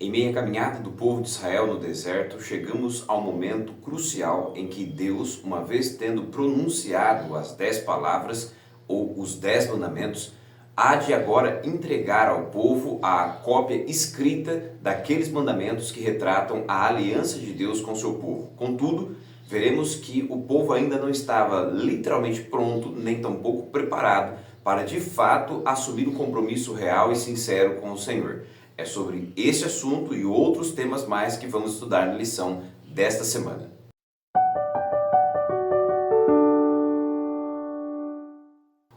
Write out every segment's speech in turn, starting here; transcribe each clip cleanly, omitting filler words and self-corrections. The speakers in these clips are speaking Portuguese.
Em meio à caminhada do povo de Israel no deserto, chegamos ao momento crucial em que Deus, uma vez tendo pronunciado as 10 palavras ou os 10 mandamentos, há de agora entregar ao povo a cópia escrita daqueles mandamentos que retratam a aliança de Deus com seu povo. Contudo, veremos que o povo ainda não estava literalmente pronto, nem tampouco preparado para de fato assumir um compromisso real e sincero com o Senhor. É sobre esse assunto e outros temas mais que vamos estudar na lição desta semana.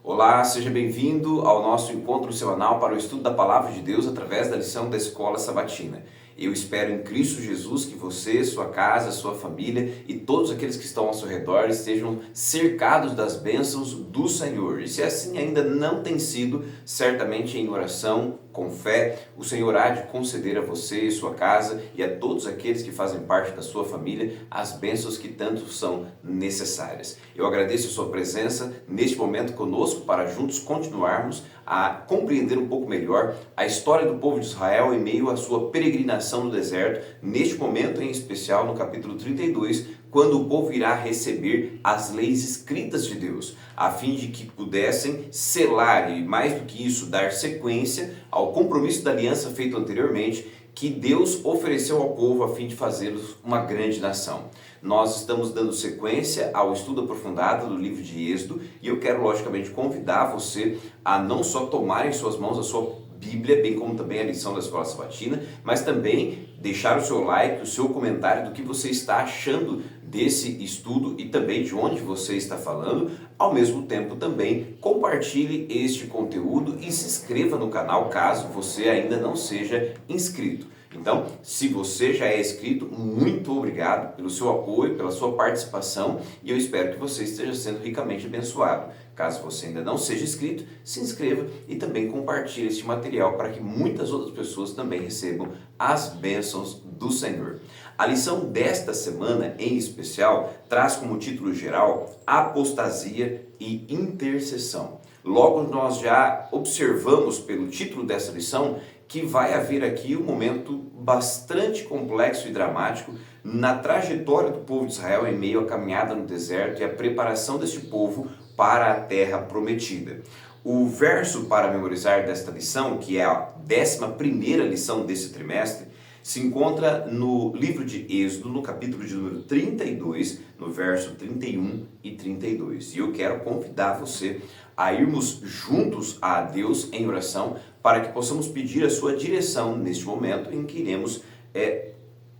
Olá, seja bem-vindo ao nosso encontro semanal para o estudo da Palavra de Deus através da lição da Escola Sabatina. Eu espero em Cristo Jesus que você, sua casa, sua família e todos aqueles que estão ao seu redor estejam cercados das bênçãos do Senhor. E se assim ainda não tem sido, certamente em oração, com fé, o Senhor há de conceder a você e sua casa e a todos aqueles que fazem parte da sua família as bênçãos que tanto são necessárias. Eu agradeço a sua presença neste momento conosco para juntos continuarmos a compreender um pouco melhor a história do povo de Israel em meio à sua peregrinação no deserto, neste momento em especial no capítulo 32, quando o povo irá receber as leis escritas de Deus, a fim de que pudessem selar e, mais do que isso, dar sequência ao compromisso da aliança feito anteriormente, que Deus ofereceu ao povo a fim de fazê-los uma grande nação. Nós estamos dando sequência ao estudo aprofundado do livro de Êxodo e eu quero logicamente convidar você a não só tomar em suas mãos a sua Bíblia, bem como também a lição da Escola Sabatina, mas também deixar o seu like, o seu comentário do que você está achando desse estudo e também de onde você está falando. Ao mesmo tempo também compartilhe este conteúdo e se inscreva no canal caso você ainda não seja inscrito. Então, se você já é inscrito, muito obrigado pelo seu apoio, pela sua participação e eu espero que você esteja sendo ricamente abençoado. Caso você ainda não seja inscrito, se inscreva e também compartilhe este material para que muitas outras pessoas também recebam as bênçãos do Senhor. A lição desta semana, em especial, traz como título geral apostasia e intercessão. Logo, nós já observamos pelo título dessa lição que vai haver aqui um momento bastante complexo e dramático na trajetória do povo de Israel em meio à caminhada no deserto e a preparação deste povo para a terra prometida. O verso para memorizar desta lição, que é a 11ª lição desse trimestre, se encontra no livro de Êxodo, no capítulo de número 32, no verso 31 e 32. E eu quero convidar você a irmos juntos a Deus em oração para que possamos pedir a sua direção neste momento em que iremos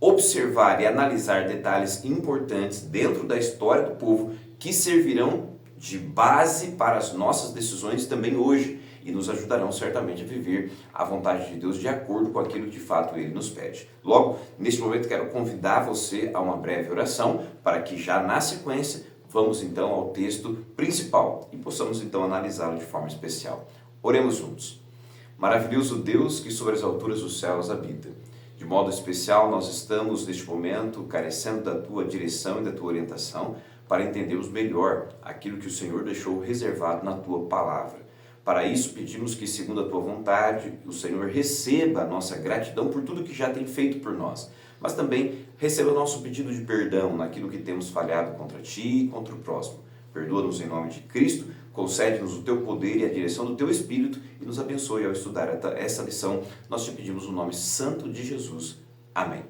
observar e analisar detalhes importantes dentro da história do povo que servirão de base para as nossas decisões também hoje e nos ajudarão certamente a viver a vontade de Deus de acordo com aquilo que de fato Ele nos pede. Logo, neste momento quero convidar você a uma breve oração para que já na sequência vamos então ao texto principal e possamos então analisá-lo de forma especial. Oremos juntos. Maravilhoso Deus que sobre as alturas dos céus habita. De modo especial nós estamos neste momento carecendo da Tua direção e da Tua orientação para entendermos melhor aquilo que o Senhor deixou reservado na Tua palavra. Para isso, pedimos que, segundo a Tua vontade, o Senhor receba a nossa gratidão por tudo que já tem feito por nós, mas também receba o nosso pedido de perdão naquilo que temos falhado contra Ti e contra o próximo. Perdoa-nos em nome de Cristo, concede-nos o Teu poder e a direção do Teu Espírito e nos abençoe ao estudar essa lição. Nós Te pedimos no nome santo de Jesus. Amém.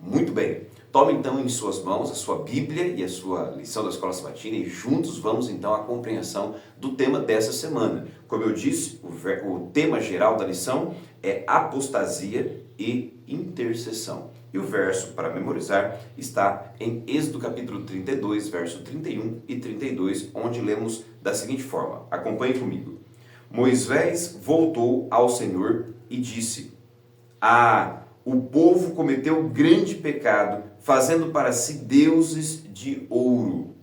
Muito bem. Tome então em suas mãos a sua Bíblia e a sua lição da Escola Sabatina e juntos vamos então à compreensão do tema dessa semana. Como eu disse, o tema geral da lição é apostasia e intercessão. E o verso para memorizar está em Êxodo capítulo 32, verso 31 e 32, onde lemos da seguinte forma. Acompanhe comigo. Moisés voltou ao Senhor e disse: o povo cometeu grande pecado, fazendo para si deuses de ouro.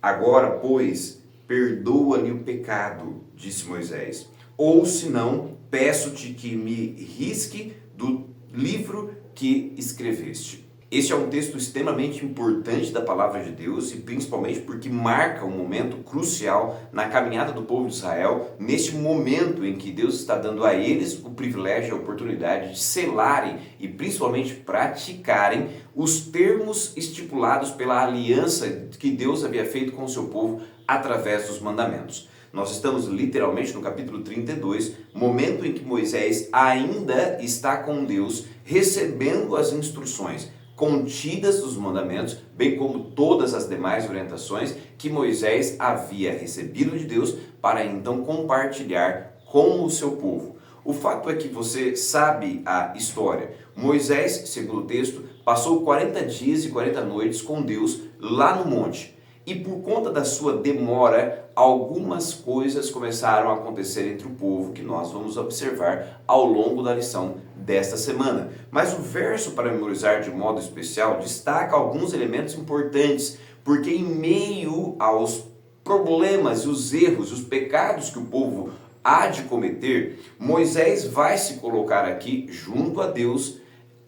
Agora, pois, perdoa-lhe o pecado, disse Moisés. Ou, se não, peço-te que me risque do livro que escreveste. Este é um texto extremamente importante da palavra de Deus e principalmente porque marca um momento crucial na caminhada do povo de Israel, neste momento em que Deus está dando a eles o privilégio e a oportunidade de selarem e principalmente praticarem os termos estipulados pela aliança que Deus havia feito com o seu povo através dos mandamentos. Nós estamos literalmente no capítulo 32, momento em que Moisés ainda está com Deus, recebendo as instruções contidas dos mandamentos, bem como todas as demais orientações que Moisés havia recebido de Deus para então compartilhar com o seu povo. O fato é que você sabe a história. Moisés, segundo o texto, passou 40 dias e 40 noites com Deus lá no monte. E por conta da sua demora, algumas coisas começaram a acontecer entre o povo que nós vamos observar ao longo da lição desta semana. Mas o verso para memorizar de modo especial destaca alguns elementos importantes, porque em meio aos problemas, os erros, os pecados que o povo há de cometer, Moisés vai se colocar aqui junto a Deus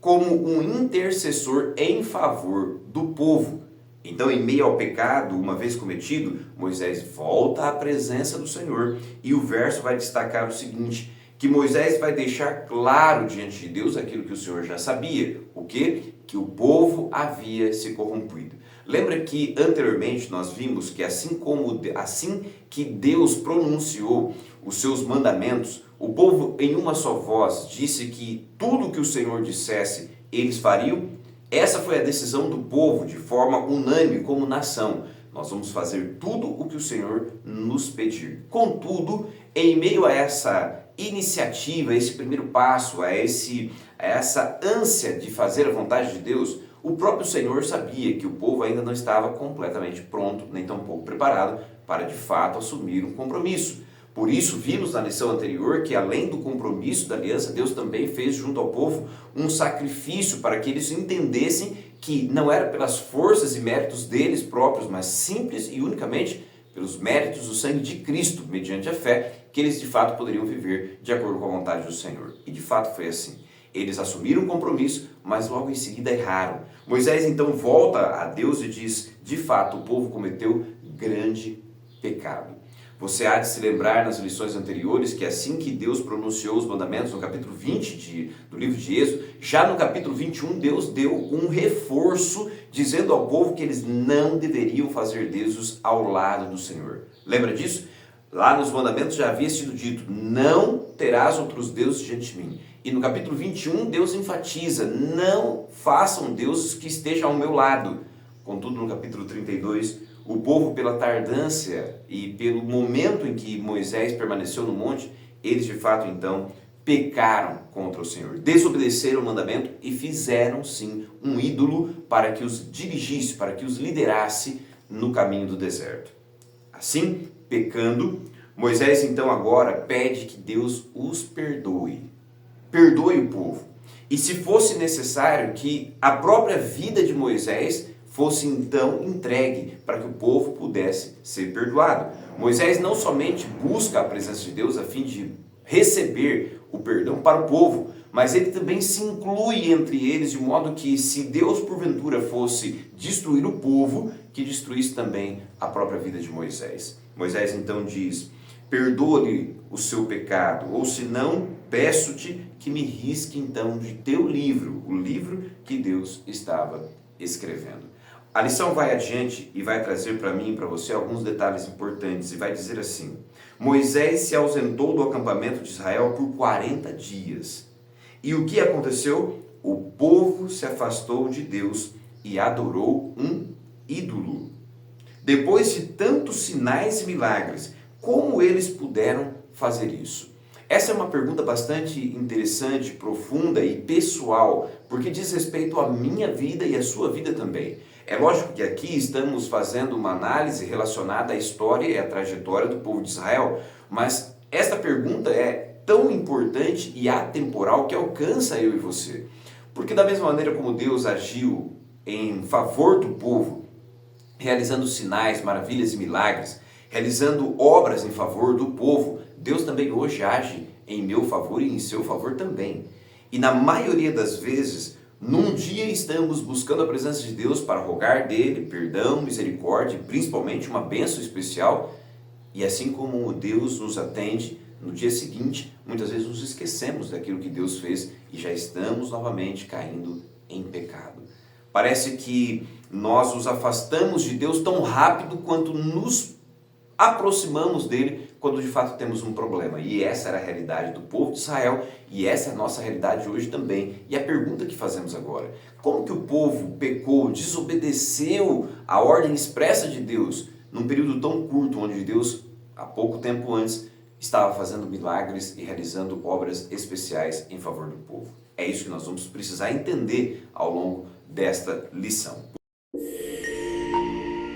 como um intercessor em favor do povo. Então, em meio ao pecado, uma vez cometido, Moisés volta à presença do Senhor e o verso vai destacar o seguinte, que Moisés vai deixar claro diante de Deus aquilo que o Senhor já sabia, o quê? Que o povo havia se corrompido. Lembra que anteriormente nós vimos que assim que Deus pronunciou os seus mandamentos, o povo em uma só voz disse que tudo que o Senhor dissesse, eles fariam? Essa foi a decisão do povo, de forma unânime como nação. Nós vamos fazer tudo o que o Senhor nos pedir. Contudo, em meio a essa iniciativa, esse primeiro passo, a essa ânsia de fazer a vontade de Deus, o próprio Senhor sabia que o povo ainda não estava completamente pronto, nem tampouco preparado para de fato assumir um compromisso. Por isso, vimos na lição anterior que além do compromisso da aliança, Deus também fez junto ao povo um sacrifício para que eles entendessem que não era pelas forças e méritos deles próprios, mas simples e unicamente pelos méritos do sangue de Cristo, mediante a fé, que eles de fato poderiam viver de acordo com a vontade do Senhor. E de fato foi assim. Eles assumiram o compromisso, mas logo em seguida erraram. Moisés então volta a Deus e diz, de fato, o povo cometeu grande pecado. Você há de se lembrar nas lições anteriores que assim que Deus pronunciou os mandamentos no capítulo 20 do livro de Êxodo, já no capítulo 21 Deus deu um reforço dizendo ao povo que eles não deveriam fazer deuses ao lado do Senhor. Lembra disso? Lá nos mandamentos já havia sido dito, não terás outros deuses diante de mim. E no capítulo 21 Deus enfatiza, não façam deuses que estejam ao meu lado. Contudo, no capítulo 32, o povo, pela tardância e pelo momento em que Moisés permaneceu no monte, eles de fato então pecaram contra o Senhor, desobedeceram o mandamento e fizeram sim um ídolo para que os dirigisse, para que os liderasse no caminho do deserto. Assim, pecando, Moisés então agora pede que Deus os perdoe. Perdoe o povo. E se fosse necessário que a própria vida de Moisés fosse então entregue para que o povo pudesse ser perdoado. Moisés não somente busca a presença de Deus a fim de receber o perdão para o povo, mas ele também se inclui entre eles de modo que se Deus porventura fosse destruir o povo, que destruísse também a própria vida de Moisés. Moisés então diz, perdoa-lhe o seu pecado, ou se não, peço-te que me risque então de teu livro, o livro que Deus estava escrevendo. A lição vai adiante e vai trazer para mim e para você alguns detalhes importantes e vai dizer assim, Moisés se ausentou do acampamento de Israel por 40 dias. E o que aconteceu? O povo se afastou de Deus e adorou um ídolo. Depois de tantos sinais e milagres, como eles puderam fazer isso? Essa é uma pergunta bastante interessante, profunda e pessoal, porque diz respeito à minha vida e à sua vida também. É lógico que aqui estamos fazendo uma análise relacionada à história e à trajetória do povo de Israel, mas esta pergunta é tão importante e atemporal que alcança eu e você. Porque da mesma maneira como Deus agiu em favor do povo, realizando sinais, maravilhas e milagres, realizando obras em favor do povo, Deus também hoje age em meu favor e em seu favor também. E na maioria das vezes, Num dia estamos buscando a presença de Deus para rogar dele perdão, misericórdia e principalmente uma bênção especial. E assim como Deus nos atende, no dia seguinte, muitas vezes nos esquecemos daquilo que Deus fez e já estamos novamente caindo em pecado. Parece que nós nos afastamos de Deus tão rápido quanto nos aproximamos dele quando de fato temos um problema. E essa era a realidade do povo de Israel e essa é a nossa realidade hoje também. E a pergunta que fazemos agora: como que o povo pecou, desobedeceu a ordem expressa de Deus num período tão curto, onde Deus, há pouco tempo antes, estava fazendo milagres e realizando obras especiais em favor do povo? É isso que nós vamos precisar entender ao longo desta lição.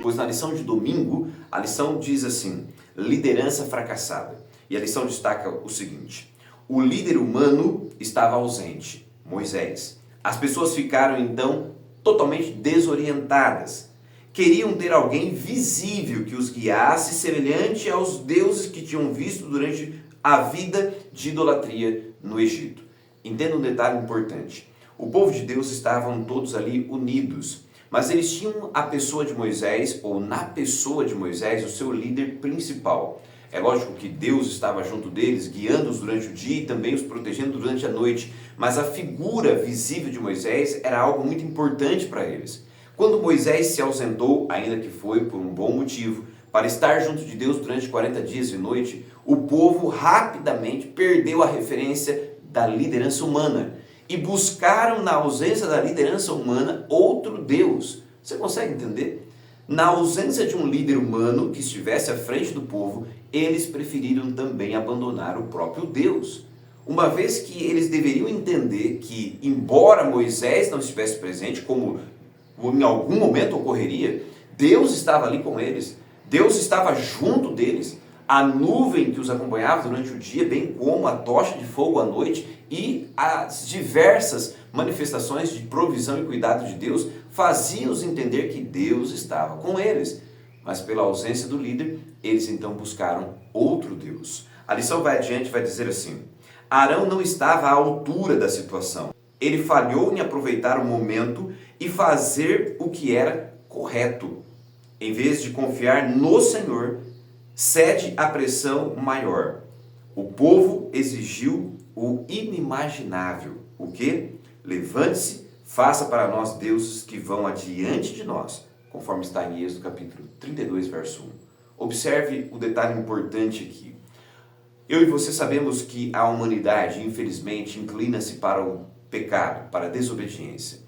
Pois na lição de domingo, a lição diz assim: liderança fracassada. E a lição destaca o seguinte: o líder humano estava ausente, Moisés. As pessoas ficaram então totalmente desorientadas. Queriam ter alguém visível que os guiasse, semelhante aos deuses que tinham visto durante a vida de idolatria no Egito. Entenda um detalhe importante: o povo de Deus estavam todos ali unidos, mas eles tinham a pessoa de Moisés, ou na pessoa de Moisés, o seu líder principal. É lógico que Deus estava junto deles, guiando-os durante o dia e também os protegendo durante a noite, mas a figura visível de Moisés era algo muito importante para eles. Quando Moisés se ausentou, ainda que foi por um bom motivo, para estar junto de Deus durante 40 dias e noite, o povo rapidamente perdeu a referência da liderança humana e buscaram na ausência da liderança humana outro Deus. Você consegue entender? Na ausência de um líder humano que estivesse à frente do povo, eles preferiram também abandonar o próprio Deus. Uma vez que eles deveriam entender que, embora Moisés não estivesse presente, como em algum momento ocorreria, Deus estava ali com eles, Deus estava junto deles, a nuvem que os acompanhava durante o dia, bem como a tocha de fogo à noite e as diversas manifestações de provisão e cuidado de Deus faziam-os entender que Deus estava com eles. Mas pela ausência do líder, eles então buscaram outro Deus. A lição vai adiante, vai dizer assim: Arão não estava à altura da situação. Ele falhou em aproveitar o momento e fazer o que era correto. Em vez de confiar no Senhor, cede à pressão maior. O povo exigiu o inimaginável. O quê? Levante-se, faça para nós deuses que vão adiante de nós, conforme está em Êxodo capítulo 32, verso 1. Observe o detalhe importante aqui. Eu e você sabemos que a humanidade, infelizmente, inclina-se para o pecado, para a desobediência.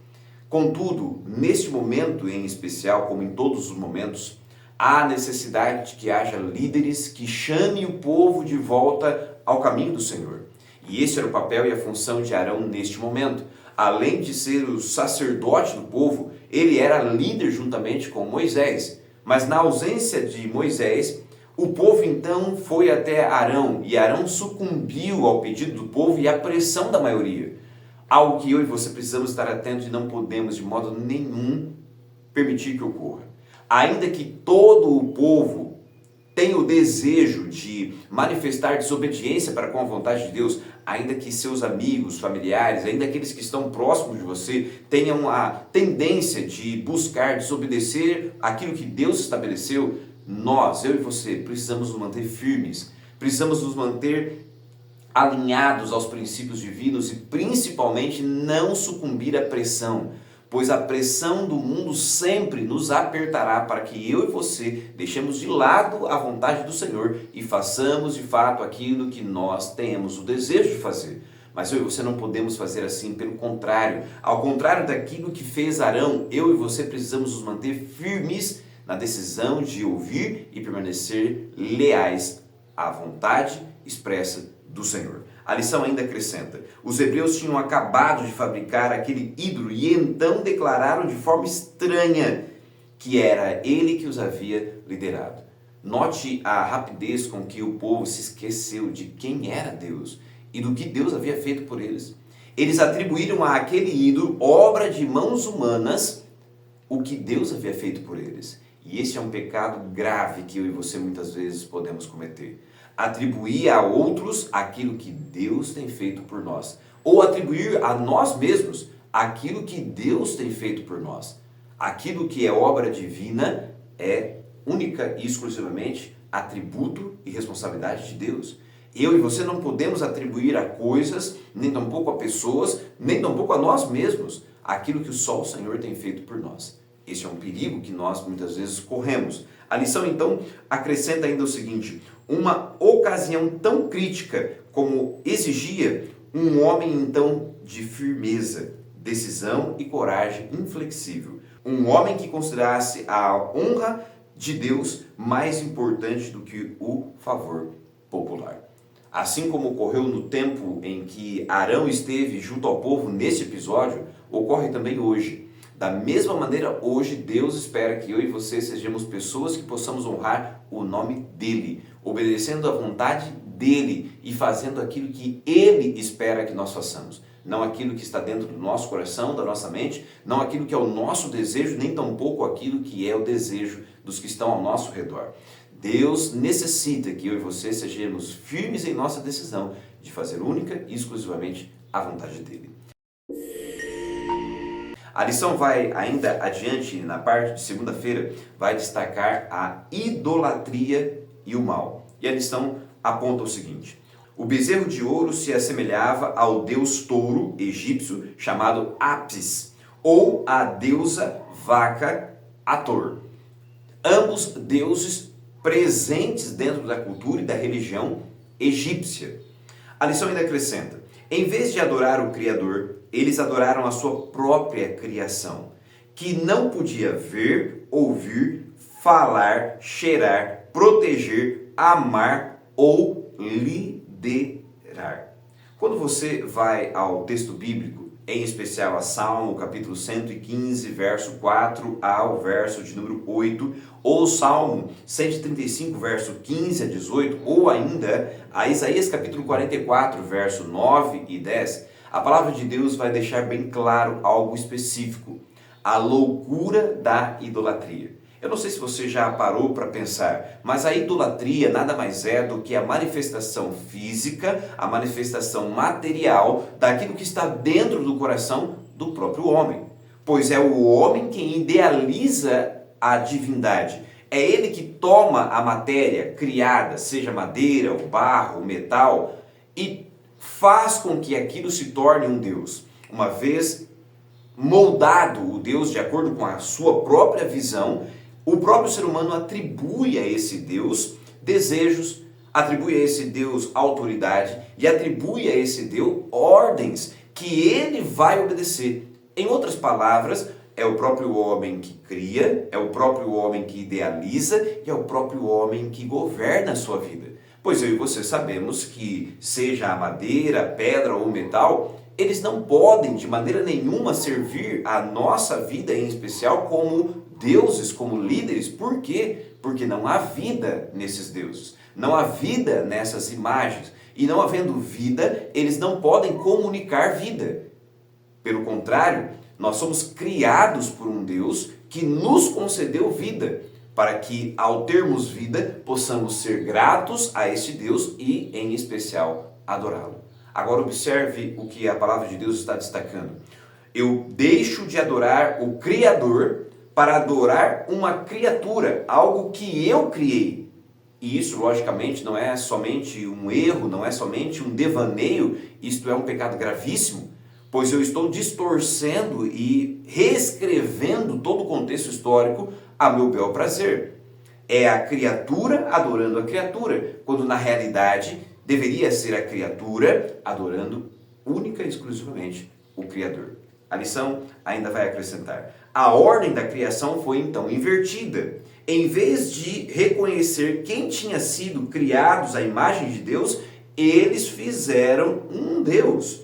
Contudo, neste momento em especial, como em todos os momentos, há necessidade de que haja líderes que chamem o povo de volta ao caminho do Senhor. E esse era o papel e a função de Arão neste momento. Além de ser o sacerdote do povo, ele era líder juntamente com Moisés. Mas na ausência de Moisés, o povo então foi até Arão, e Arão sucumbiu ao pedido do povo e à pressão da maioria. Algo que eu e você precisamos estar atentos e não podemos de modo nenhum permitir que ocorra. Ainda que todo o povo tenha o desejo de manifestar desobediência para com a vontade de Deus, ainda que seus amigos, familiares, ainda aqueles que estão próximos de você tenham a tendência de buscar desobedecer aquilo que Deus estabeleceu, nós, eu e você, precisamos nos manter firmes, precisamos nos manter alinhados aos princípios divinos e principalmente não sucumbir à pressão, pois a pressão do mundo sempre nos apertará para que eu e você deixemos de lado a vontade do Senhor e façamos de fato aquilo que nós temos o desejo de fazer. Mas eu e você não podemos fazer assim, pelo contrário. Ao contrário daquilo que fez Arão, eu e você precisamos nos manter firmes na decisão de ouvir e permanecer leais à vontade expressa do Senhor. A lição ainda acrescenta: os hebreus tinham acabado de fabricar aquele ídolo e então declararam de forma estranha que era ele que os havia liderado. Note a rapidez com que o povo se esqueceu de quem era Deus e do que Deus havia feito por eles. Eles atribuíram àquele ídolo, obra de mãos humanas, o que Deus havia feito por eles. E esse é um pecado grave que eu e você muitas vezes podemos cometer. Atribuir a outros aquilo que Deus tem feito por nós, ou atribuir a nós mesmos aquilo que Deus tem feito por nós. Aquilo que é obra divina é única e exclusivamente atributo e responsabilidade de Deus. Eu e você não podemos atribuir a coisas, nem tampouco a pessoas, nem tampouco a nós mesmos, aquilo que só o Senhor tem feito por nós. Esse é um perigo que nós muitas vezes corremos. A lição então acrescenta ainda o seguinte: uma ocasião tão crítica como exigia um homem então de firmeza, decisão e coragem inflexível. Um homem que considerasse a honra de Deus mais importante do que o favor popular. Assim como ocorreu no tempo em que Arão esteve junto ao povo nesse episódio, ocorre também hoje. Da mesma maneira, hoje Deus espera que eu e você sejamos pessoas que possamos honrar o nome dEle, obedecendo à vontade dEle e fazendo aquilo que Ele espera que nós façamos. Não aquilo que está dentro do nosso coração, da nossa mente, não aquilo que é o nosso desejo, nem tampouco aquilo que é o desejo dos que estão ao nosso redor. Deus necessita que eu e você sejamos firmes em nossa decisão de fazer única e exclusivamente a vontade dEle. A lição vai ainda adiante, na parte de segunda-feira, vai destacar a idolatria e o mal. E a lição aponta o seguinte: o bezerro de ouro se assemelhava ao deus touro egípcio chamado Apis, ou à deusa vaca Hathor. Ambos deuses presentes dentro da cultura e da religião egípcia. A lição ainda acrescenta: em vez de adorar o Criador, eles adoraram a sua própria criação, que não podia ver, ouvir, falar, cheirar, proteger, amar ou liderar. Quando você vai ao texto bíblico, em especial a Salmo, capítulo 115, verso 4 ao verso de número 8, ou Salmo 135, verso 15 a 18, ou ainda a Isaías, capítulo 44, verso 9 e 10, a palavra de Deus vai deixar bem claro algo específico: a loucura da idolatria. Eu não sei se você já parou para pensar, mas a idolatria nada mais é do que a manifestação física, a manifestação material daquilo que está dentro do coração do próprio homem. Pois é o homem quem idealiza a divindade. É ele que toma a matéria criada, seja madeira, o barro, o metal, e faz com que aquilo se torne um Deus. Uma vez moldado o Deus de acordo com a sua própria visão, o próprio ser humano atribui a esse Deus desejos, atribui a esse Deus autoridade e atribui a esse Deus ordens que ele vai obedecer. Em outras palavras, é o próprio homem que cria, é o próprio homem que idealiza e é o próprio homem que governa a sua vida. Pois eu e você sabemos que, seja a madeira, a pedra ou o metal, eles não podem de maneira nenhuma servir a nossa vida, em especial como deuses, como líderes. Por quê? Porque não há vida nesses deuses, não há vida nessas imagens. E não havendo vida, eles não podem comunicar vida. Pelo contrário, nós somos criados por um Deus que nos concedeu vida, para que, ao termos vida, possamos ser gratos a este Deus e, em especial, adorá-lo. Agora observe o que a palavra de Deus está destacando. Eu deixo de adorar o Criador para adorar uma criatura, algo que eu criei. E isso, logicamente, não é somente um erro, não é somente um devaneio, isto é um pecado gravíssimo, pois eu estou distorcendo e reescrevendo todo o contexto histórico a meu bel prazer. É a criatura adorando a criatura, quando na realidade deveria ser a criatura adorando única e exclusivamente o Criador. A lição ainda vai acrescentar: a ordem da criação foi então invertida. Em vez de reconhecer quem tinha sido criados à imagem de Deus, eles fizeram um Deus,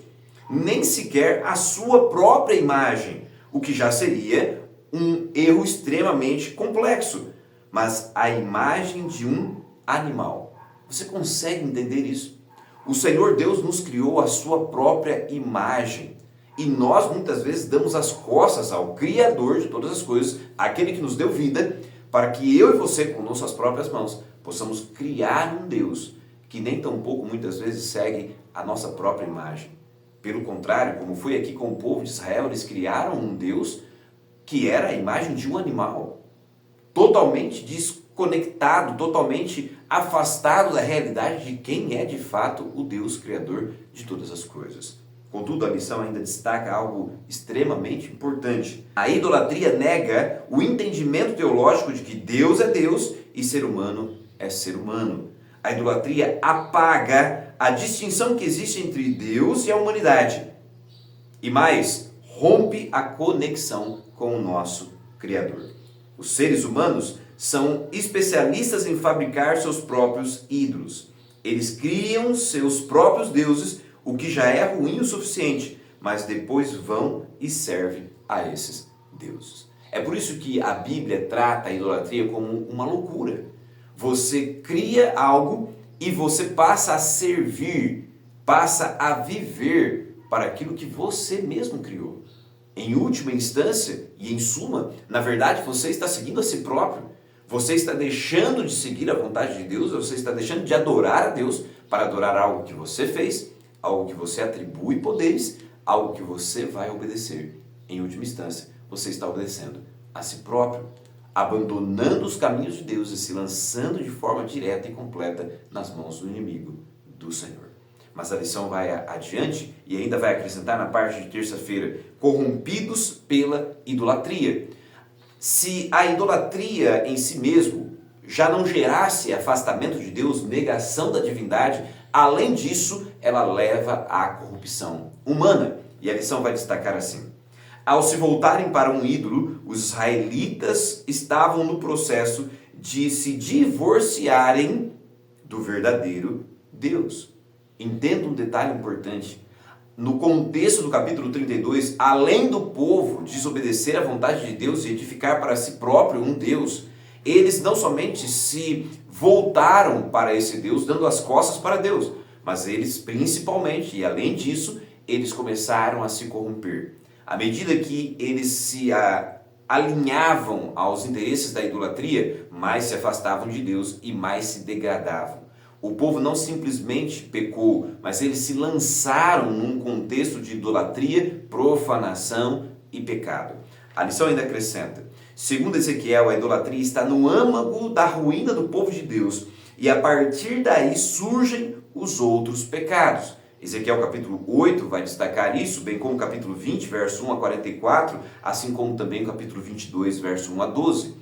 nem sequer a sua própria imagem, o que já seria um erro extremamente complexo, mas a imagem de um animal. Você consegue entender isso? O Senhor Deus nos criou a sua própria imagem. E nós muitas vezes damos as costas ao Criador de todas as coisas, aquele que nos deu vida, para que eu e você, com nossas próprias mãos, possamos criar um Deus que nem tampouco muitas vezes segue a nossa própria imagem. Pelo contrário, como foi aqui com o povo de Israel, eles criaram um Deus que era a imagem de um animal, totalmente desconectado, totalmente afastado da realidade de quem é de fato o Deus Criador de todas as coisas. Contudo, a lição ainda destaca algo extremamente importante. A idolatria nega o entendimento teológico de que Deus é Deus e ser humano é ser humano. A idolatria apaga a distinção que existe entre Deus e a humanidade. E mais, rompe a conexão com o nosso Criador. Os seres humanos são especialistas em fabricar seus próprios ídolos. Eles criam seus próprios deuses, o que já é ruim o suficiente, mas depois vão e servem a esses deuses. É por isso que a Bíblia trata a idolatria como uma loucura. Você cria algo e você passa a servir, passa a viver para aquilo que você mesmo criou. Em última instância e em suma, na verdade você está seguindo a si próprio. Você está deixando de seguir a vontade de Deus, você está deixando de adorar a Deus para adorar algo que você fez, algo que você atribui poderes, algo que você vai obedecer. Em última instância, você está obedecendo a si próprio, abandonando os caminhos de Deus e se lançando de forma direta e completa nas mãos do inimigo do Senhor. Mas a lição vai adiante e ainda vai acrescentar na parte de terça-feira, corrompidos pela idolatria. Se a idolatria em si mesmo já não gerasse afastamento de Deus, negação da divindade, além disso, ela leva à corrupção humana. E a lição vai destacar assim: ao se voltarem para um ídolo, os israelitas estavam no processo de se divorciarem do verdadeiro Deus. Entenda um detalhe importante. No contexto do capítulo 32, além do povo desobedecer à vontade de Deus e edificar para si próprio um Deus, eles não somente se voltaram para esse Deus, dando as costas para Deus, mas eles principalmente, e além disso, eles começaram a se corromper. À medida que eles se alinhavam aos interesses da idolatria, mais se afastavam de Deus e mais se degradavam. O povo não simplesmente pecou, mas eles se lançaram num contexto de idolatria, profanação e pecado. A lição ainda acrescenta: segundo Ezequiel, a idolatria está no âmago da ruína do povo de Deus, e a partir daí surgem os outros pecados. Ezequiel capítulo 8 vai destacar isso, bem como o capítulo 20, verso 1 a 44, assim como também o capítulo 22, verso 1 a 12.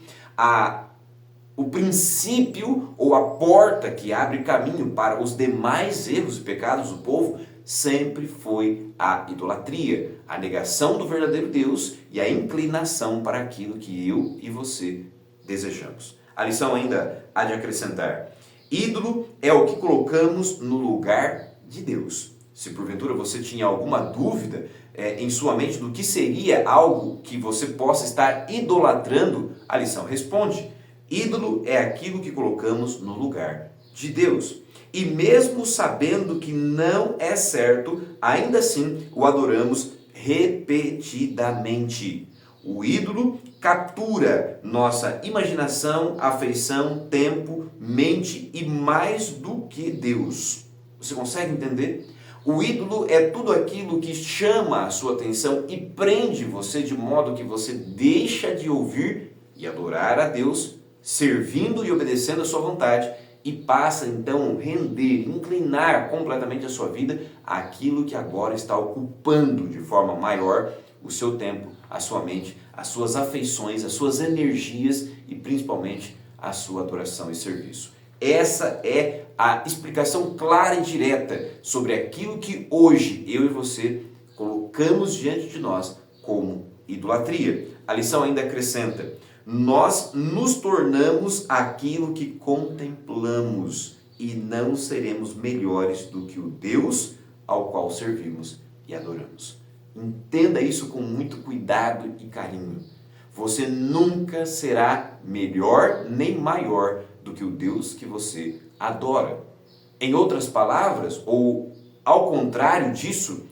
O princípio ou a porta que abre caminho para os demais erros e pecados do povo sempre foi a idolatria, a negação do verdadeiro Deus e a inclinação para aquilo que eu e você desejamos. A lição ainda há de acrescentar: ídolo é o que colocamos no lugar de Deus. Se porventura você tinha alguma dúvida em sua mente do que seria algo que você possa estar idolatrando, a lição responde: ídolo é aquilo que colocamos no lugar de Deus. E mesmo sabendo que não é certo, ainda assim o adoramos repetidamente. O ídolo captura nossa imaginação, afeição, tempo, mente e mais do que Deus. Você consegue entender? O ídolo é tudo aquilo que chama a sua atenção e prende você de modo que você deixa de ouvir e adorar a Deus, servindo e obedecendo a sua vontade, e passa então a render, inclinar completamente a sua vida àquilo que agora está ocupando de forma maior o seu tempo, a sua mente, as suas afeições, as suas energias e principalmente a sua adoração e serviço. Essa é a explicação clara e direta sobre aquilo que hoje eu e você colocamos diante de nós como idolatria. A lição ainda acrescenta: nós nos tornamos aquilo que contemplamos e não seremos melhores do que o Deus ao qual servimos e adoramos. Entenda isso com muito cuidado e carinho. Você nunca será melhor nem maior do que o Deus que você adora. Em outras palavras, ou ao contrário disso,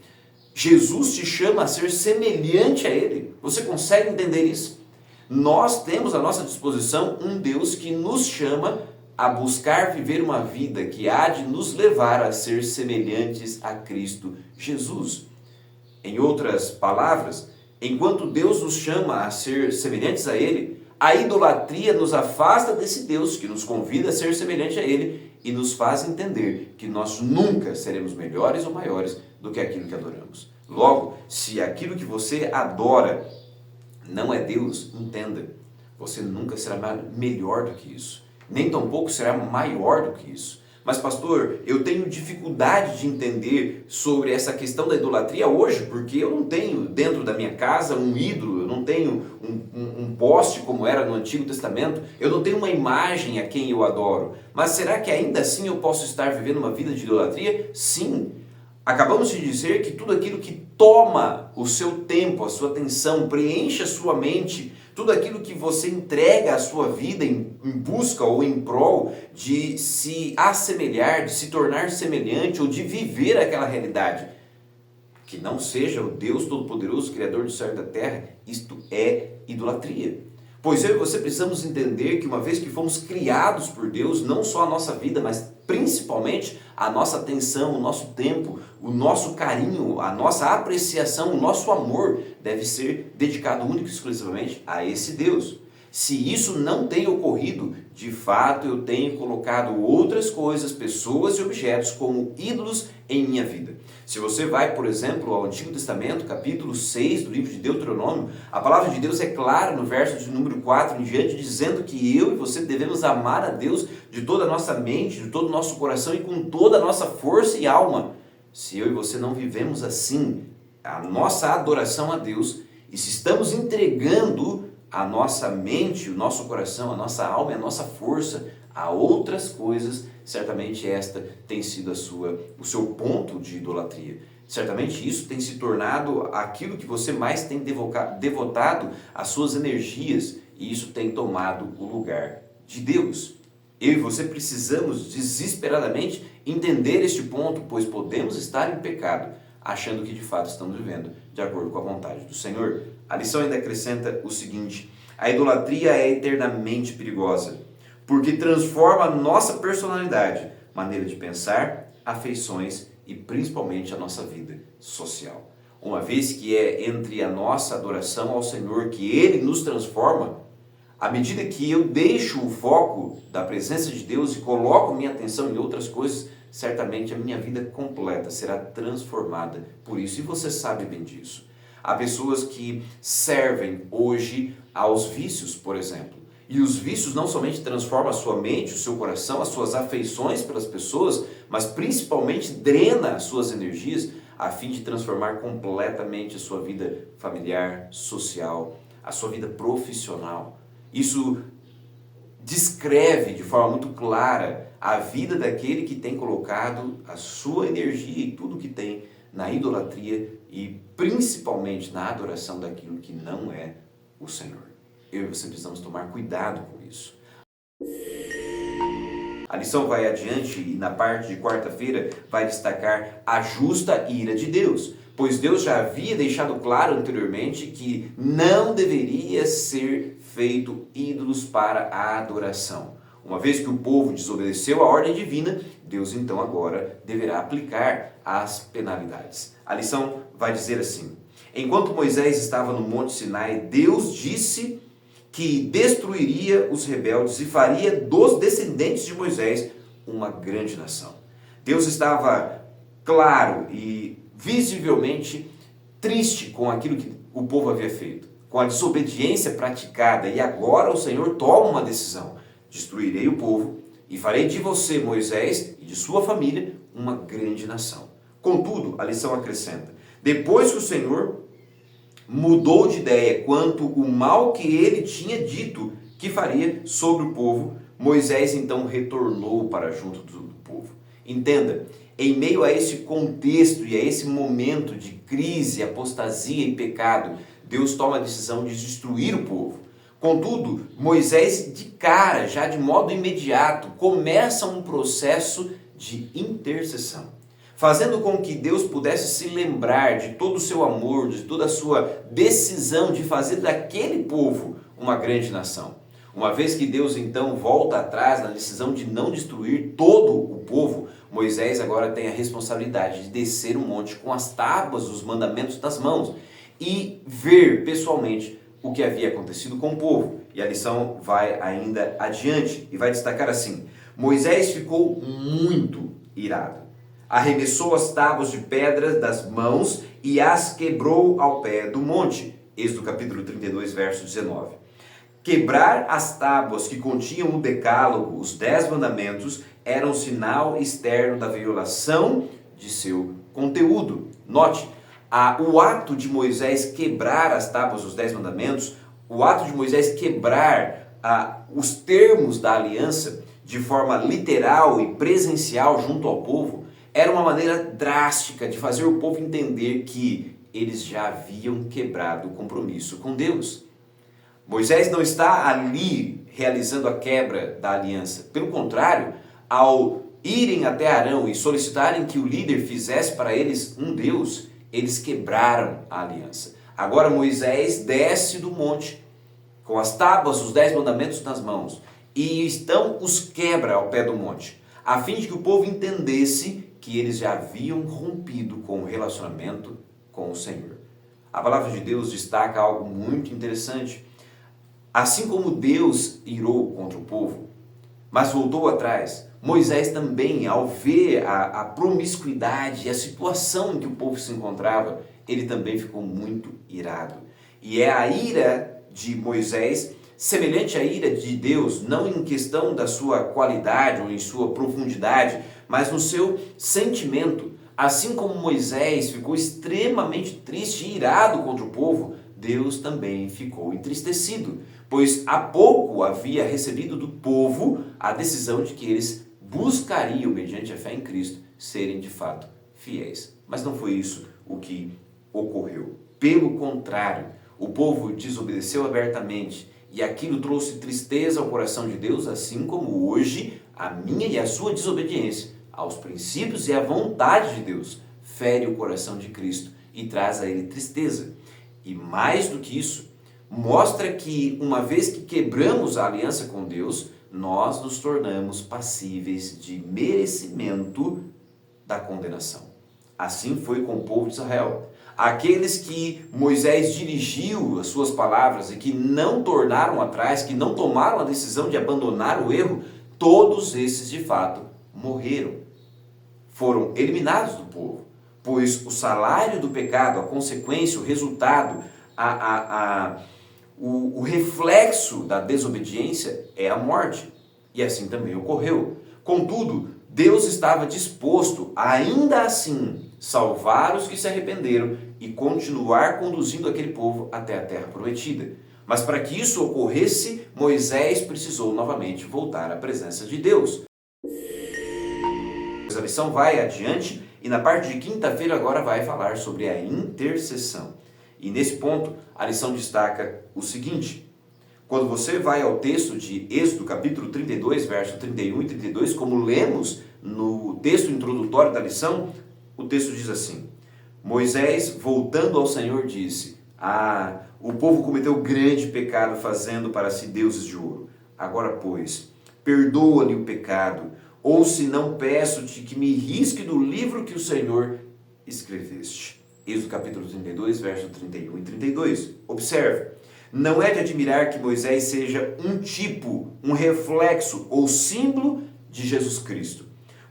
Jesus te chama a ser semelhante a Ele. Você consegue entender isso? Nós temos à nossa disposição um Deus que nos chama a buscar viver uma vida que há de nos levar a ser semelhantes a Cristo Jesus. Em outras palavras, enquanto Deus nos chama a ser semelhantes a Ele, a idolatria nos afasta desse Deus que nos convida a ser semelhante a Ele e nos faz entender que nós nunca seremos melhores ou maiores do que aquilo que adoramos. Logo, se aquilo que você adora não é Deus, entenda, você nunca será melhor do que isso, nem tampouco será maior do que isso. Mas pastor, eu tenho dificuldade de entender sobre essa questão da idolatria hoje, porque eu não tenho dentro da minha casa um ídolo, eu não tenho um poste como era no Antigo Testamento, eu não tenho uma imagem a quem eu adoro. Mas será que ainda assim eu posso estar vivendo uma vida de idolatria? Sim. Acabamos de dizer que tudo aquilo que toma o seu tempo, a sua atenção, preenche a sua mente, tudo aquilo que você entrega à sua vida em busca ou em prol de se assemelhar, de se tornar semelhante ou de viver aquela realidade, que não seja o Deus Todo-Poderoso, Criador do céu e da terra, isto é idolatria. Pois eu e você precisamos entender que uma vez que fomos criados por Deus, não só a nossa vida, mas principalmente a nossa atenção, o nosso tempo, o nosso carinho, a nossa apreciação, o nosso amor deve ser dedicado único e exclusivamente a esse Deus. Se isso não tem ocorrido, de fato eu tenho colocado outras coisas, pessoas e objetos como ídolos em minha vida. Se você vai, por exemplo, ao Antigo Testamento, capítulo 6 do livro de Deuteronômio, a palavra de Deus é clara no verso de número 4 em diante, dizendo que eu e você devemos amar a Deus de toda a nossa mente, de todo o nosso coração e com toda a nossa força e alma. Se eu e você não vivemos assim, a nossa adoração a Deus, e se estamos entregando a nossa mente, o nosso coração, a nossa alma e a nossa força a outras coisas, certamente esta tem sido o seu ponto de idolatria. Certamente isso tem se tornado aquilo que você mais tem devotado as suas energias, e isso tem tomado o lugar de Deus. Eu e você precisamos desesperadamente entender este ponto, pois podemos estar em pecado, achando que de fato estamos vivendo de acordo com a vontade do Senhor. A lição ainda acrescenta o seguinte: a idolatria é eternamente perigosa, porque transforma a nossa personalidade, maneira de pensar, afeições e principalmente a nossa vida social. Uma vez que é entre a nossa adoração ao Senhor que Ele nos transforma, à medida que eu deixo o foco da presença de Deus e coloco minha atenção em outras coisas, certamente a minha vida completa será transformada por isso, e você sabe bem disso. Há pessoas que servem hoje aos vícios, por exemplo, e os vícios não somente transformam a sua mente, o seu coração, as suas afeições pelas pessoas, mas principalmente drena as suas energias a fim de transformar completamente a sua vida familiar, social, a sua vida profissional. Isso descreve de forma muito clara a vida daquele que tem colocado a sua energia e tudo que tem na idolatria e principalmente na adoração daquilo que não é o Senhor. Eu e você precisamos tomar cuidado com isso. A lição vai adiante e na parte de quarta-feira vai destacar a justa ira de Deus, pois Deus já havia deixado claro anteriormente que não deveria ser feito ídolos para a adoração. Uma vez que o povo desobedeceu a ordem divina, Deus então agora deverá aplicar as penalidades. A lição vai dizer assim: enquanto Moisés estava no Monte Sinai, Deus disse que destruiria os rebeldes e faria dos descendentes de Moisés uma grande nação. Deus estava claro e visivelmente triste com aquilo que o povo havia feito, com a desobediência praticada, e agora o Senhor toma uma decisão: destruirei o povo e farei de você, Moisés, e de sua família uma grande nação. Contudo, a lição acrescenta: depois que o Senhor mudou de ideia quanto o mal que ele tinha dito que faria sobre o povo, Moisés então retornou para junto do povo. Entenda, em meio a esse contexto e a esse momento de crise, apostasia e pecado, Deus toma a decisão de destruir o povo. Contudo, Moisés de cara, já de modo imediato, começa um processo de intercessão, fazendo com que Deus pudesse se lembrar de todo o seu amor, de toda a sua decisão de fazer daquele povo uma grande nação. Uma vez que Deus então volta atrás na decisão de não destruir todo o povo, Moisés agora tem a responsabilidade de descer o monte com as tábuas dos mandamentos nas mãos e ver pessoalmente o que havia acontecido com o povo. E a lição vai ainda adiante e vai destacar assim: Moisés ficou muito irado, arremessou as tábuas de pedra das mãos e as quebrou ao pé do monte. Êxodo capítulo 32, verso 19. Quebrar as tábuas que continham o decálogo, os 10 mandamentos, era um sinal externo da violação de seu conteúdo. Note, o ato de Moisés quebrar as tábuas dos 10 mandamentos, o ato de Moisés quebrar os termos da aliança de forma literal e presencial junto ao povo, era uma maneira drástica de fazer o povo entender que eles já haviam quebrado o compromisso com Deus. Moisés não está ali realizando a quebra da aliança. Pelo contrário, ao irem até Arão e solicitarem que o líder fizesse para eles um Deus, eles quebraram a aliança. Agora Moisés desce do monte com as tábuas, os 10 mandamentos nas mãos, e então os quebra ao pé do monte, a fim de que o povo entendesse que eles já haviam rompido com o relacionamento com o Senhor. A palavra de Deus destaca algo muito interessante. Assim como Deus irou contra o povo, mas voltou atrás, Moisés também, ao ver a promiscuidade e a situação em que o povo se encontrava, ele também ficou muito irado. E é a ira de Moisés semelhante à ira de Deus, não em questão da sua qualidade ou em sua profundidade, mas no seu sentimento. Assim como Moisés ficou extremamente triste e irado contra o povo, Deus também ficou entristecido, pois há pouco havia recebido do povo a decisão de que eles buscariam, mediante a fé em Cristo, serem de fato fiéis. Mas não foi isso o que ocorreu. Pelo contrário, o povo desobedeceu abertamente e aquilo trouxe tristeza ao coração de Deus, assim como hoje a minha e a sua desobediência aos princípios e à vontade de Deus fere o coração de Cristo e traz a ele tristeza. E mais do que isso, mostra que uma vez que quebramos a aliança com Deus, nós nos tornamos passíveis de merecimento da condenação. Assim foi com o povo de Israel. Aqueles que Moisés dirigiu as suas palavras e que não tornaram atrás, que não tomaram a decisão de abandonar o erro, todos esses de fato morreram. Foram eliminados do povo, pois o salário do pecado, a consequência, o resultado, o reflexo da desobediência é a morte. E assim também ocorreu. Contudo, Deus estava disposto, ainda assim, salvar os que se arrependeram e continuar conduzindo aquele povo até a terra prometida. Mas para que isso ocorresse, Moisés precisou novamente voltar à presença de Deus. A lição vai adiante e na parte de quinta-feira agora vai falar sobre a intercessão. E nesse ponto, a lição destaca o seguinte: quando você vai ao texto de Êxodo capítulo 32, verso 31 e 32, como lemos no texto introdutório da lição, o texto diz assim: Moisés, voltando ao Senhor, disse: o povo cometeu grande pecado fazendo para si deuses de ouro. Agora, pois, perdoa-lhe o pecado, ou se não, peço-te que me risque do livro que o Senhor escreveste. Êxodo capítulo 32, verso 31 e 32. Observe, não é de admirar que Moisés seja um tipo, um reflexo ou símbolo de Jesus Cristo.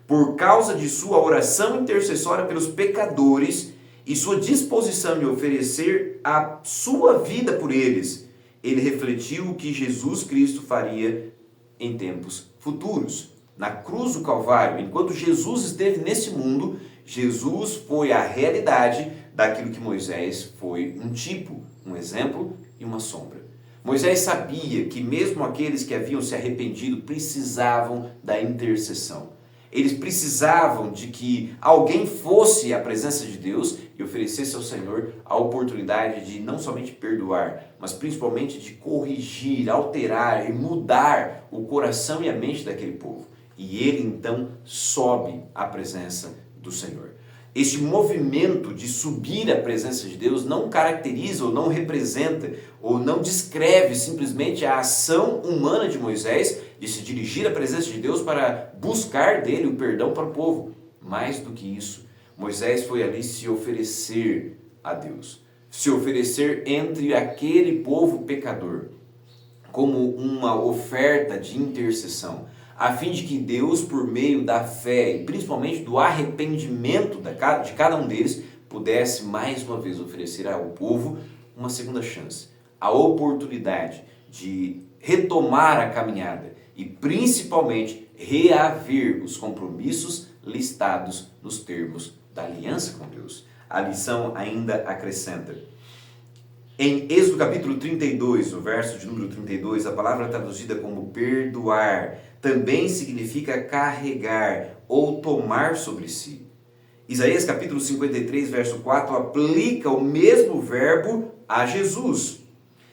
Por causa de sua oração intercessória pelos pecadores e sua disposição de oferecer a sua vida por eles, ele refletiu o que Jesus Cristo faria em tempos futuros. Na cruz do Calvário, enquanto Jesus esteve nesse mundo, Jesus foi a realidade daquilo que Moisés foi um tipo, um exemplo e uma sombra. Moisés sabia que mesmo aqueles que haviam se arrependido precisavam da intercessão. Eles precisavam de que alguém fosse à presença de Deus e oferecesse ao Senhor a oportunidade de não somente perdoar, mas principalmente de corrigir, alterar e mudar o coração e a mente daquele povo. E ele então sobe à presença do Senhor. Este movimento de subir à presença de Deus não caracteriza ou não representa ou não descreve simplesmente a ação humana de Moisés de se dirigir à presença de Deus para buscar dele o perdão para o povo. Mais do que isso, Moisés foi ali se oferecer a Deus, se oferecer entre aquele povo pecador, como uma oferta de intercessão, a fim de que Deus, por meio da fé e principalmente do arrependimento de cada um deles, pudesse mais uma vez oferecer ao povo uma segunda chance, a oportunidade de retomar a caminhada e principalmente reaver os compromissos listados nos termos da aliança com Deus. A lição ainda acrescenta. Em Êxodo capítulo 32, o verso de número 32, a palavra traduzida como perdoar também significa carregar ou tomar sobre si. Isaías capítulo 53, verso 4, aplica o mesmo verbo a Jesus.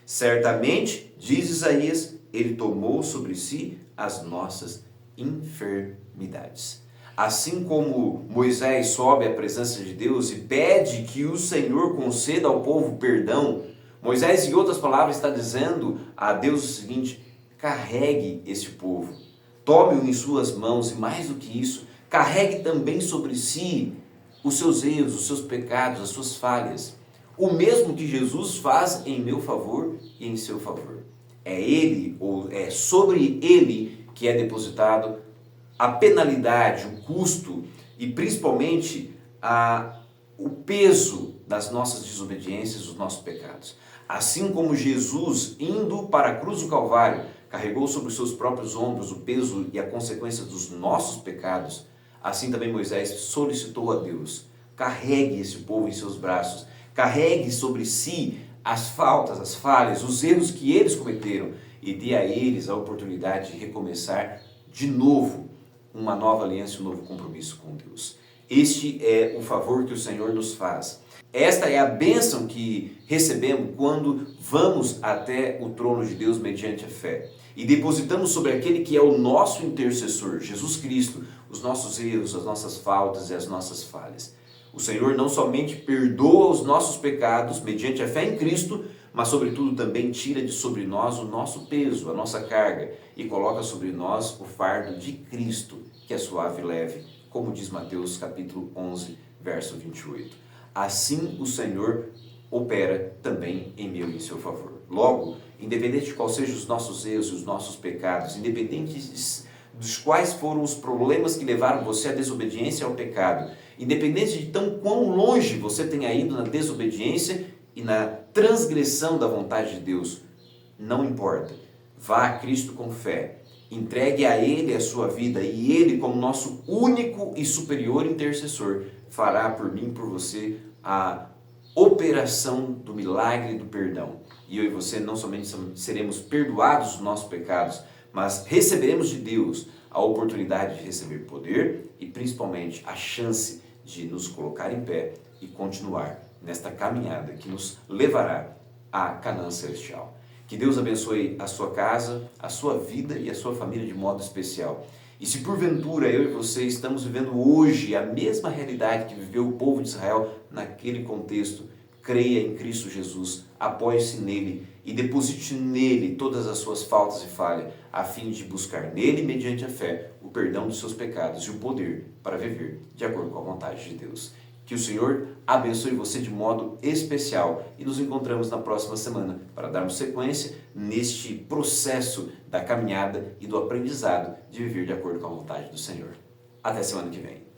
Certamente, diz Isaías, ele tomou sobre si as nossas enfermidades. Assim como Moisés sobe à presença de Deus e pede que o Senhor conceda ao povo perdão, Moisés, em outras palavras, está dizendo a Deus o seguinte: carregue esse povo, tome-o em suas mãos e, mais do que isso, carregue também sobre si os seus erros, os seus pecados, as suas falhas. O mesmo que Jesus faz em meu favor e em seu favor. É ele, ou é sobre ele que é depositado a penalidade, o custo e principalmente o peso das nossas desobediências, dos nossos pecados. Assim como Jesus, indo para a cruz do Calvário, carregou sobre os seus próprios ombros o peso e a consequência dos nossos pecados, assim também Moisés solicitou a Deus: carregue esse povo em seus braços, carregue sobre si as faltas, as falhas, os erros que eles cometeram e dê a eles a oportunidade de recomeçar de novo uma nova aliança, um novo compromisso com Deus. Este é o favor que o Senhor nos faz. Esta é a bênção que recebemos quando vamos até o trono de Deus mediante a fé e depositamos sobre aquele que é o nosso intercessor, Jesus Cristo, os nossos erros, as nossas faltas e as nossas falhas. O Senhor não somente perdoa os nossos pecados mediante a fé em Cristo, mas sobretudo também tira de sobre nós o nosso peso, a nossa carga, e coloca sobre nós o fardo de Cristo, que é suave e leve, como diz Mateus capítulo 11, verso 28. Assim o Senhor opera também em meu e em seu favor. Logo, independente de quais sejam os nossos erros e os nossos pecados, independente dos quais foram os problemas que levaram você à desobediência e ao pecado, independente de tão quão longe você tenha ido na desobediência e na transgressão da vontade de Deus, não importa. Vá a Cristo com fé, entregue a Ele a sua vida e Ele, como nosso único e superior intercessor, fará por mim e por você a operação do milagre do perdão. E eu e você não somente seremos perdoados dos nossos pecados, mas receberemos de Deus a oportunidade de receber poder e principalmente a chance de nos colocar em pé e continuar nesta caminhada que nos levará à Canaã celestial. Que Deus abençoe a sua casa, a sua vida e a sua família de modo especial. E se porventura eu e você estamos vivendo hoje a mesma realidade que viveu o povo de Israel naquele contexto, creia em Cristo Jesus, apoie-se nele e deposite nele todas as suas faltas e falhas, a fim de buscar nele, mediante a fé, o perdão dos seus pecados e o poder para viver de acordo com a vontade de Deus. Que o Senhor abençoe você de modo especial e nos encontramos na próxima semana para darmos sequência neste processo da caminhada e do aprendizado de viver de acordo com a vontade do Senhor. Até semana que vem.